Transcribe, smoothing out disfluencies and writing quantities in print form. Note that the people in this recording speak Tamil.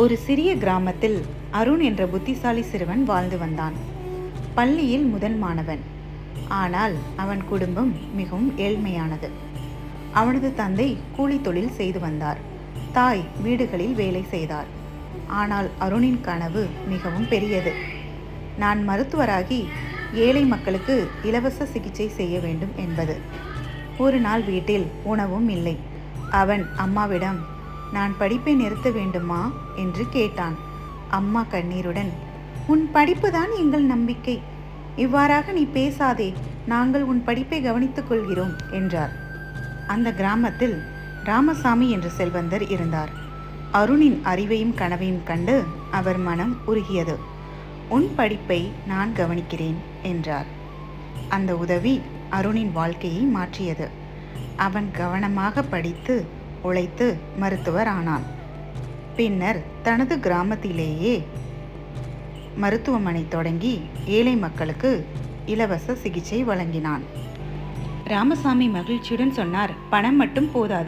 ஒரு சிறிய கிராமத்தில் அருண் என்ற புத்திசாலி சிறுவன் வாழ்ந்து வந்தான். பள்ளியில் முதல் மாணவன். ஆனால் அவன் குடும்பம் மிகவும் ஏழ்மையானது. அவனது தந்தை கூலி தொழில் செய்து வந்தார். தாய் வீடுகளில் வேலை செய்தார். ஆனால் அருணின் கனவு மிகவும் பெரியது. நான் மருத்துவராகி ஏழை மக்களுக்கு இலவச சிகிச்சை செய்ய வேண்டும் என்பது. ஒரு நாள் வீட்டில் உணவும் இல்லை. அவன் அம்மாவிடம், நான் படிப்பை நிறுத்த வேண்டுமா என்று கேட்டான். அம்மா கண்ணீருடன், உன் படிப்புதான் எங்கள் நம்பிக்கை. இவ்வாறாக நீ பேசாதே, நாங்கள் உன் படிப்பை கவனித்துக் கொள்கிறோம் என்றார். அந்த கிராமத்தில் ராமசாமி என்ற செல்வந்தர் இருந்தார். அருணின் அறிவையும் கனவையும் கண்டு அவர் மனம் உருகியது. உன் படிப்பை நான் கவனிக்கிறேன் என்றார். அந்த உதவி அருணின் வாழ்க்கையை மாற்றியது. அவன் கவனமாக படித்து உழைத்து மருத்துவர் ஆனான். பின்னர் தனது கிராமத்திலேயே மருத்துவமனை தொடங்கி ஏழை மக்களுக்கு இலவச சிகிச்சை வழங்கினான். ராமசாமி மகிழ்ச்சியுடன் சொன்னார், பணம் மட்டும் போதாது.